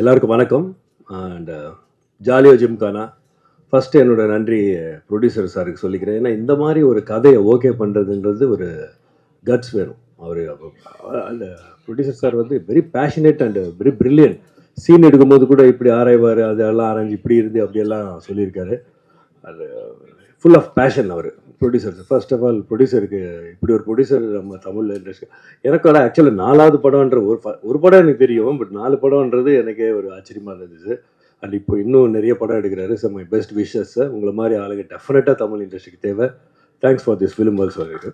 எல்லாருக்கும் வணக்கம். And ஜாலியோ gymkhana first என்னோட நன்றி ப்ரொடியூசர் சாருக்கு சொல்லிக்கிறேன். ஏன்னா இந்த மாதிரி ஒரு கதையை ஓகே பண்ணுறதுன்றது ஒரு கட்ஸ் வேணும். அவர் அந்த ப்ரொடியூசர் சார் வந்து very passionate and very brilliant. Scene எடுக்கும்போது கூட இப்படி ஆராய்வார், அதெல்லாம் ஆராய்ஞ்சு இப்படி இருந்து அப்படியெல்லாம் சொல்லியிருக்காரு. அது ஃபுல் ஆஃப் பேஷன் அவர் ப்ரொடியூசர். ஃபர்ஸ்ட் ஆஃப் ஆல் ப்ரொடியூசருக்கு இப்படி ஒரு ப்ரொடியூசர் நம்ம தமிழ் இண்டஸ்ட்ரி எனக்கோட ஆக்சுவலாக 4வது படம்ன்ற ஒரு படம் எனக்கு தெரியும், பட் 4 படம்ன்றது எனக்கே ஒரு ஆச்சரியமாக இருந்துச்சு. அண்ட் இப்போ இன்னும் நிறைய படம் எடுக்கிறாரு. So my best wishes. உங்களை மாதிரி ஆளுங்க டெஃபினட்டாக தமிழ் இண்டஸ்ட்ரிக்கு தேவை. Thanks for this film also இருக்கு.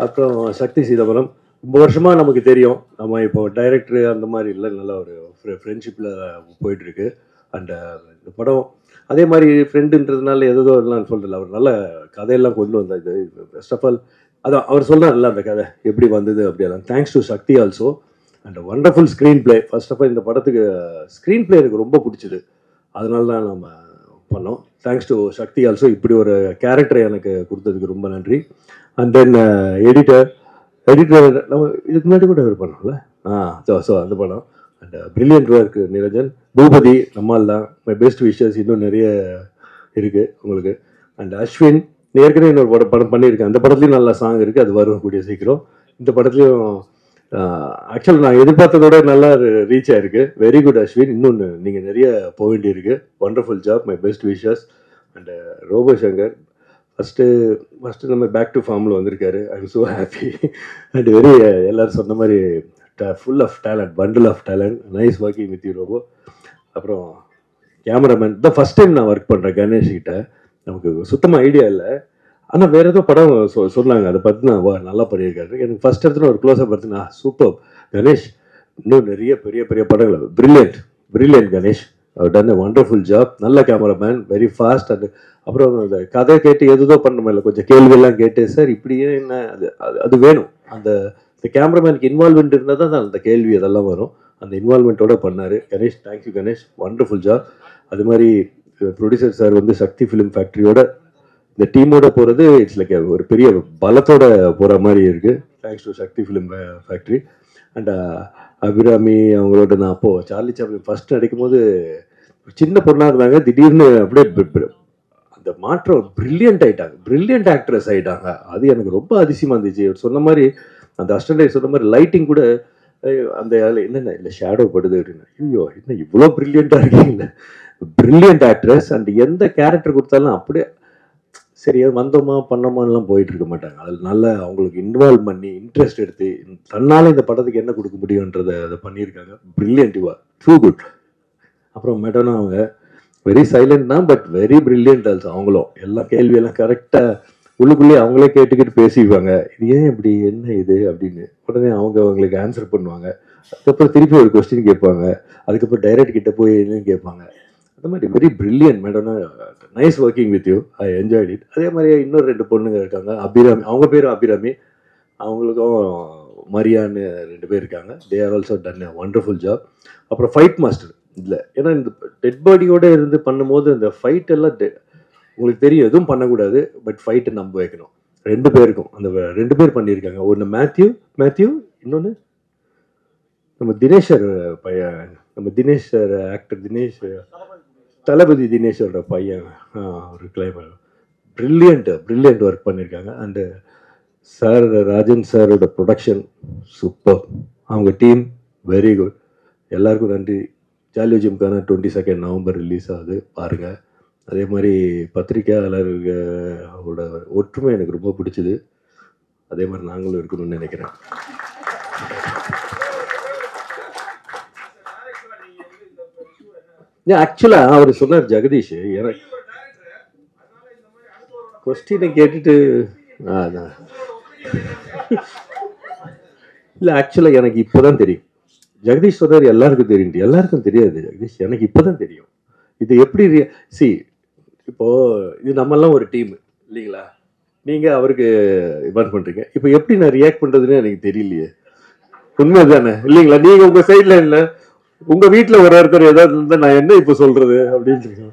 அப்புறம் சக்தி சிதம்பரம் ரொம்ப வருஷமாக நமக்கு தெரியும். நம்ம இப்போ டைரக்டர் அந்த மாதிரி இல்லை, நல்லா ஒரு ஃப்ரெண்ட்ஷிப்பில் போயிட்டுருக்கு. அண்ட் இந்த படம் அதே மாதிரி ஃப்ரெண்டுன்றதுனால எதோ எல்லாம் சொல்கிறல, அவர் நல்ல கதையெல்லாம் கொண்டு வந்தார். இது ஃபர்ஸ்ட் ஆஃப் ஆல் அதான் அவர் சொல்கிறார்ல அந்த கதை எப்படி வந்தது அப்படியெல்லாம். Thanks to Sakthi also. And wonderful screen play. First of all இந்த படத்துக்கு ஸ்க்ரீன் பிளே எனக்கு ரொம்ப பிடிச்சிது, அதனால தான் நம்ம பண்ணோம். Thanks to Sakthi also. இப்படி ஒரு கேரக்டரை எனக்கு கொடுத்ததுக்கு ரொம்ப நன்றி. அண்ட் தென் எடிட்டர் நம்ம இதுக்கு முன்னாடி கூட அவர் பண்ணோம்ல. ஸோ அந்த படம் and brilliant work Niranjan. Bhupathi நம்மால் தான். My best wishes. இன்னும் நிறைய இருக்குது உங்களுக்கு. அண்ட் அஸ்வின் ஏற்கனவே இன்னொரு படம் பண்ணியிருக்கேன். அந்த படத்துலையும் நல்ல சாங் இருக்குது, அது வரும் கூடிய சீக்கிரம். இந்த படத்துலையும் ஆக்சுவலாக நான் எதிர்பார்த்ததோட நல்லா ரீச் ஆயிருக்கு. Very good Ashwin. இன்னொன்று நீங்கள் நிறைய போக வேண்டியிருக்கு. Wonderful job. My best wishes. And Robo Shankar first நம்ம பேக் டு ஃபார்மில் வந்திருக்காரு. I am so happy. And very எல்லோரும் சொன்ன மாதிரி full of talent, bundle of talent. Nice working with you Robo. அப்புறம் கேமராமேன் தான் ஃபஸ்ட் டைம் நான் ஒர்க் பண்ணுறேன் கணேஷ் கிட்ட. நமக்கு சுத்தமாக ஐடியா இல்லை, ஆனால் வேறு ஏதோ படம் சொன்னாங்க, அதை பார்த்து நான் நல்லா பண்ணியிருக்காரு. எனக்கு ஃபஸ்ட் இடத்துல ஒரு க்ளோஸாக பார்த்துனா சூப்பர் கணேஷ். இன்னும் நிறைய பெரிய பெரிய படங்கள். பிரில்லியன்ட் கணேஷ். அவர் டன் எ வண்டர்ஃபுல் ஜாப். நல்ல கேமராமேன், வெரி ஃபாஸ்ட். அண்ட் அப்புறம் அந்த கதை கேட்டு எதுதோ பண்ண இல்லை, கொஞ்சம் கேள்வியெல்லாம் கேட்டு சார் இப்படியே என்ன அது வேணும். அந்த கேமராமேனுக்கு இன்வால்மெண்ட் இருந்தால் தான் அந்த கேள்வி அதெல்லாம் வரும். அந்த இன்வால்மெண்ட்டோட பண்ணார் Ganesh. Thank you Ganesh, wonderful job. அது மாதிரி ப்ரொடியூசர் சார் வந்து சக்தி ஃபிலிம் ஃபேக்ட்ரியோட இந்த டீமோட போகிறது இட்ஸ் லைக் ஒரு பெரிய பலத்தோட போகிற மாதிரி இருக்குது. Thanks to Sakthi film factory. And Abirami அவங்களோட நான் அப்போது சார்லி சாப்ளின் ஃபஸ்ட் நடிக்கும் போது சின்ன பொண்ணாக இருந்தாங்க. திடீர்னு அப்படியே அந்த மாற்றம் பிரில்லியன்ட் ஆகிட்டாங்க, பிரில்லியன்ட் ஆக்ட்ரஸ் ஆகிட்டாங்க. அது எனக்கு ரொம்ப அதிசயமாக இருந்துச்சு. அவர் சொன்ன மாதிரி அந்த அஸ்டண்டை சொன்ன மாதிரி லைட்டிங் கூட அந்த என்னென்ன இல்லை ஷேடோ படுது அப்படின்னு. ஐயோ என்ன இவ்வளோ பிரில்லியண்ட்டாக இருக்கீங்க. Brilliant actress. அண்ட் எந்த கேரக்டர் கொடுத்தாலும் அப்படியே சரியா வந்தோமா பண்ணோமான்லாம் போயிட்டு இருக்க மாட்டாங்க. அதில் நல்ல அவங்களுக்கு இன்வால்வ் பண்ணி இன்ட்ரெஸ்ட் எடுத்து தன்னால் இந்த படத்துக்கு என்ன கொடுக்க முடியுன்றதை அதை பண்ணியிருக்காங்க. பிரில்லியன்டிவா, டூ குட். அப்புறம் மேடம்னா அவங்க வெரி சைலண்ட் தான், பட் வெரி பிரில்லியன்ட் ஆல்சோ. அவங்களும் எல்லா கேள்வியெல்லாம் கரெக்டாக உள்ளுக்குள்ளேயே அவங்களே கேட்டுக்கிட்டு பேசிக்குவாங்க. இது ஏன் இப்படி, என்ன இது அப்படின்னு. உடனே அவங்களுக்கு ஆன்சர் பண்ணுவாங்க. அதுக்கப்புறம் திருப்பி ஒரு கொஸ்டின் கேட்பாங்க. அதுக்கப்புறம் டைரக்ட் கிட்ட போய் என்னன்னு கேட்பாங்க. அந்த மாதிரி வெரி பிரில்லியன்ட் மேடம்னா. Nice working with you. I enjoyed it. அதே மாதிரி இன்னொரு 2 பொண்ணுங்க இருக்காங்க. அபிராமி, அவங்க பேரும் அபிராமி. அவங்களுக்கும் மரியான்னு 2 பேர் இருக்காங்க. They are also done a wonderful job. அப்புறம் ஃபைட் மாஸ்டர் இல்லை, ஏன்னா இந்த டெட் பாடியோடு இருந்து பண்ணும்போது அந்த ஃபைட் எல்லாம் உங்களுக்கு தெரியும் எதுவும் பண்ணக்கூடாது, பட் ஃபைட்டை நம்ப வைக்கணும். 2 பேருக்கும் அந்த 2 பேர் பண்ணியிருக்காங்க. ஒன்று மேத்யூ, இன்னொன்று நம்ம தினேஷர் பையன், நம்ம தினேஷர் ஆக்டர் தினேஷ், தளபதி தினேஷோட பையன். ஒரு கிளைமர் பிரில்லியன்ட் ஒர்க் பண்ணியிருக்காங்க. அண்டு சார் ராஜன் சாரோட ப்ரொடக்ஷன் சூப்பர். அவங்க டீம் வெரி குட். எல்லாருக்கும் நன்றி. ஜாலியோ ஜிம்கானா 22 நவம்பர் ரிலீஸ் ஆகுது, பாருங்கள். அதே மாதிரி பத்திரிகையாளர்களோட ஒற்றுமை எனக்கு ரொம்ப பிடிச்சிது. அதே மாதிரி நாங்களும் இருக்கணும்னு நினைக்கிறேன். ஆக்சுவலாக அவர் சொன்னார் ஜெகதீஷ், எனக்கு கொஸ்டினை கேட்டுட்டு அதான் இல்லை, ஆக்சுவலாக எனக்கு இப்போ தான் தெரியும். ஜெகதீஷ் சொன்னார் எல்லாருக்கும் தெரியும். எல்லாருக்கும் தெரியாது ஜெகதீஷ், எனக்கு இப்போ தான் தெரியும். இது எப்படி இப்போது இது நம்மெல்லாம் ஒரு டீம் இல்லைங்களா? நீங்கள் அவருக்கு இன்வால்வ் பண்ணுறீங்க. இப்போ எப்படி நான் ரியாக்ட் பண்ணுறதுன்னு எனக்கு தெரியலையே. உண்மை தானே இல்லைங்களா? நீங்கள் உங்கள் சைடில் இல்லை, உங்கள் வீட்டில் ஒரு ஒருத்தர் ஏதாவது இருந்தால் நான் என்ன இப்போ சொல்கிறது அப்படின்னு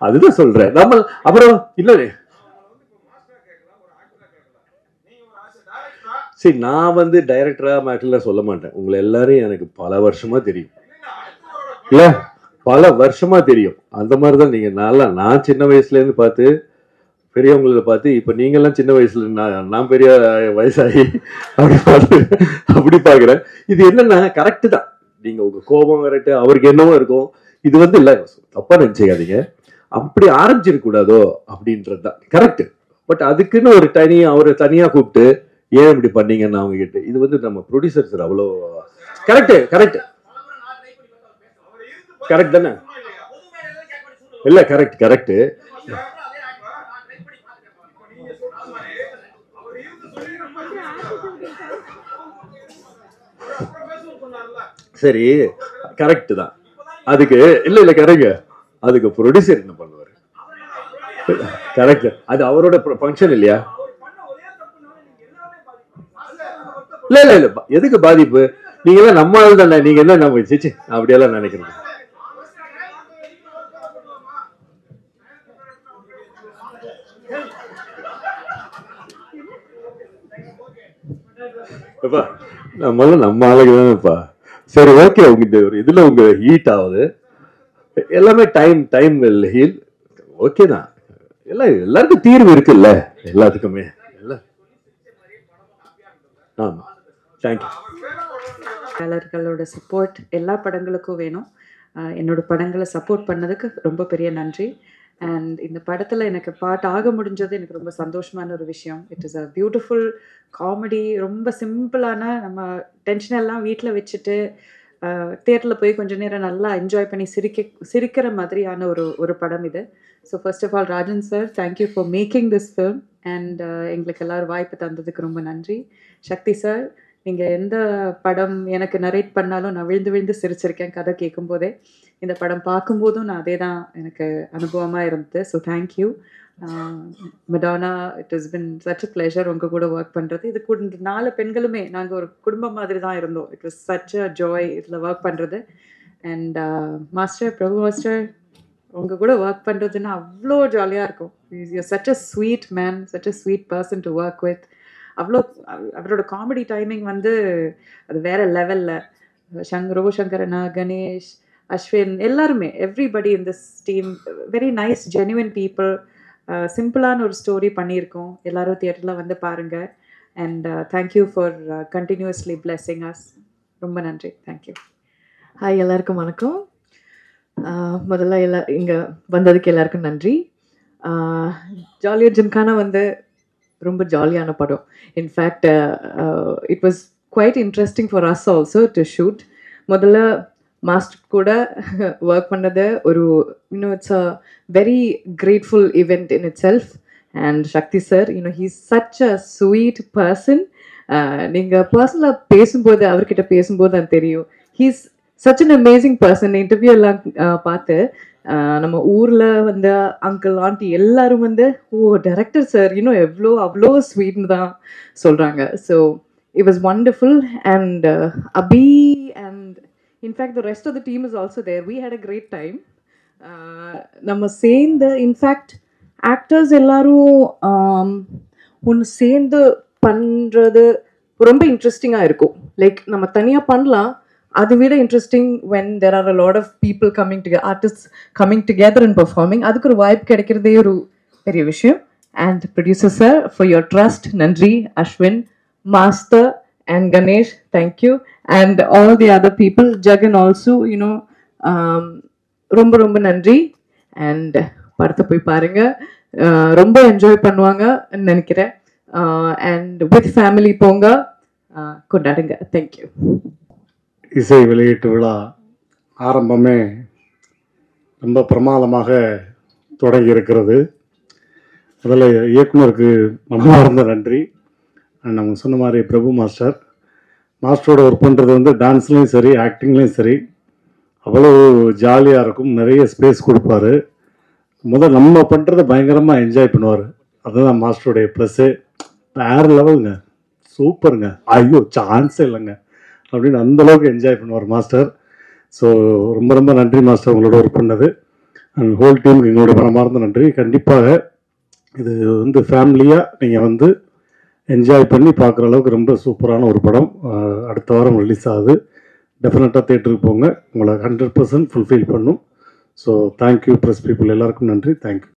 அதுதான் சொல்கிறேன். நம்ம அப்புறம் இல்லை சரி, நான் வந்து டைரக்டரா மேட்டர்லாம் சொல்ல மாட்டேன். உங்களை எல்லாரையும் எனக்கு பல வருஷமா தெரியும். இல்ல, பல வருஷமா தெரியும். அந்த மாதிரி தான் நீங்க. நான் சின்ன வயசுல இருந்து பார்த்து, பெரியவங்களை பார்த்து, இப்ப நீங்க எல்லாம் சின்ன வயசுல நான் பெரிய வயசாகி அப்படி பார்த்து அப்படி பாக்குறேன். இது என்னன்னா கரெக்ட் தான். நீங்க உங்க கோபம் கரெக்ட், அவருக்கு என்னவோ இருக்கும். இது வந்து இல்ல, தப்பா நினைச்சுக்காதீங்க, அப்படி ஆரம்பிச்சிருக்க கூடாதோ அப்படின்றதுதான் கரெக்ட். பட் அதுக்குன்னு ஒரு அவரை தனியா கூப்பிட்டு ஏன் இப்படி பண்ணீங்கன்னு அவங்க கிட்ட, இது வந்து நம்ம ப்ரொடியூசர் சார் அவ்வளோ கரெக்ட் கரெக்ட் கரெக்ட் தானே? இல்ல கரெக்ட் கரெக்ட். சரி, கரெக்ட் தான். அதுக்கு இல்ல கரெக்ட். அதுக்கு ப்ரொடியூசர் என்ன பண்ணுவாரு? கரெக்ட். அது அவரோட ஃபங்க்ஷன் இல்லையா? இல்ல இல்ல இல்ல, எதுக்கு பாதிப்பு? நீங்க எல்லாம் நம்ம ஆள் தானே. நீங்க என்ன நம்ம சிச்சு அப்படியெல்லாம் நினைக்கிறது? நம்ம ஆளுக்கு தானேப்பா. சரி, ஓகே. உங்க இதுல உங்க ஹீட் ஆகுது எல்லாமே. Time will heal. ஓகே தான். எல்லாருக்கும் தீர்வு இருக்குல்ல, எல்லாத்துக்குமே. ஆமா, தேங்க்யூ. கலைஞர்களோட சப்போர்ட் எல்லா படங்களுக்கும் வேணும். என்னோட படங்களை சப்போர்ட் பண்ணதுக்கு ரொம்ப பெரிய நன்றி. அண்ட் இந்த படத்தில் எனக்கு பாட்டு ஆக முடிஞ்சது எனக்கு ரொம்ப சந்தோஷமான ஒரு விஷயம். It is a beautiful comedy. ரொம்ப சிம்பிளான, நம்ம டென்ஷன் எல்லாம் வீட்டில் வச்சுட்டு தியேட்டரில் போய் கொஞ்சம் நேரம் நல்லா என்ஜாய் பண்ணி சிரிக்கிற மாதிரியான ஒரு படம் இது. So first of all Rajan sir, thank you for making this film. And எங்களுக்கு எல்லோரும் வாய்ப்பு தந்ததுக்கு ரொம்ப நன்றி. சக்தி சார், நீங்கள் எந்த படம் எனக்கு நரேட் பண்ணாலும் நான் விழுந்து விழுந்து சிரிச்சிருக்கேன் கதை கேட்கும்போதே. இந்த படம் பார்க்கும்போதும் நான் அதே தான் எனக்கு அனுபவமாக இருந்தது. ஸோ தேங்க்யூ மடானா. It is been such a pleasure உங்கள் கூட ஒர்க் பண்ணுறது. இது கூட 4 பெண்களுமே நாங்கள் ஒரு குடும்பம் மாதிரி தான் இருந்தோம். It was such a joy இதில் ஒர்க் பண்ணுறது. அண்ட் மாஸ்டர், பிரபு மாஸ்டர், உங்கள் கூட ஒர்க் பண்ணுறதுன்னா அவ்வளோ ஜாலியாக இருக்கும். You such a sweet man, such a sweet person to work with. அவ்வளோ அவரோட காமெடி டைமிங் வந்து அது வேற லெவலில். சங்கரனா, கணேஷ், அஸ்வின், எல்லாருமே, everybody in this team very nice genuine people. சிம்பிளான ஒரு ஸ்டோரி பண்ணியிருக்கோம். எல்லாரும் தியேட்டரில் வந்து பாருங்கள். And thank you for continuously blessing as. ரொம்ப நன்றி. தேங்க்யூ. ஹாய், எல்லாருக்கும் வணக்கம். முதல்ல இங்கே வந்ததுக்கு எல்லாருக்கும் நன்றி. ஜாலியோ ஜிம்கானா வந்து ரொம்ப ஜாலியான படம். In fact it was quite interesting for us also to shoot. முதல்ல மாஸ்டர் கூட ஒர்க் பண்ணது ஒரு it's a very grateful event in itself. And Sakthi sir, he's such a sweet person. நீங்கள் பர்சனலாக பேசும்போது, அவர்கிட்ட பேசும்போது அது தெரியும். He's such an amazing person. Interview எல்லாம் பார்த்து நம்ம ஊரில் வந்து அங்கிள் ஆண்டி எல்லாரும் வந்து, ஓ டைரக்டர் சார் அவ்வளோ ஸ்வீட்னு தான் சொல்கிறாங்க. So it was wonderful. And Abhi and in fact the rest of the team is also there. We had a great time. நம்ம சேர்ந்து, இன்ஃபேக்ட் ஆக்டர்ஸ் எல்லாரும் ஒன்று சேர்ந்து பண்ணுறது ரொம்ப இன்ட்ரெஸ்டிங்காக இருக்கும். லைக் நம்ம தனியாக பண்ணலாம், அதை விட interesting when there are a lot of people coming together, artists coming together and performing. அதுக்கு ஒரு வாய்ப்பு கிடைக்கிறதே ஒரு பெரிய விஷயம். And producer sir, for your trust, நன்றி. Ashwin, master and Ganesh, thank you. And all the other people, Jagan also, ரொம்ப ரொம்ப நன்றி. அண்ட் படத்தை போய் பாருங்க, ரொம்ப என்ஜாய் பண்ணுவாங்க நினைக்கிறேன். அண்ட் வித் ஃபேமிலி போங்க, கொண்டாடுங்க. தேங்க்யூ. இசை வெளியீட்டு விழா ஆரம்பமே ரொம்ப பிரமாதமாக தொடங்கி இருக்கிறது. அதில் இயக்குனருக்கு மனமார்ந்த நன்றி. நம்ம சொன்ன மாதிரி பிரபு மாஸ்டரோட ஒர்க் பண்ணுறது வந்து டான்ஸ்லேயும் சரி, ஆக்டிங்லேயும் சரி அவ்வளோ ஜாலியாக இருக்கும். நிறைய ஸ்பேஸ் கொடுப்பாரு. நம்ம பண்ணுறதை பயங்கரமாக என்ஜாய் பண்ணுவார். அதுதான் மாஸ்டருடைய ப்ளஸ்ஸு. வேறு லெவலுங்க, சூப்பருங்க, ஐயோ சான்ஸே இல்லைங்க அப்படின்னு அந்தளவுக்கு என்ஜாய் பண்ணுவார் மாஸ்டர். ஸோ ரொம்ப ரொம்ப நன்றி மாஸ்டர், உங்களோட ஒர்க் பண்ணது. அண்ட் ஹோல் டீமுக்கு எங்களோட மனமார்ந்த நன்றி. கண்டிப்பாக இது வந்து ஃபேமிலியாக நீங்கள் வந்து என்ஜாய் பண்ணி பார்க்குற அளவுக்கு ரொம்ப சூப்பரான ஒரு படம். அடுத்த வாரம் ரிலீஸ் ஆகுது. டெஃபினட்டாக தேட்டருக்கு போங்க, உங்களை 100% ஃபுல்ஃபில் பண்ணும். ஸோ தேங்க்யூ ப்ரெஸ் பீப்புள் எல்லாருக்கும் நன்றி. தேங்க்யூ.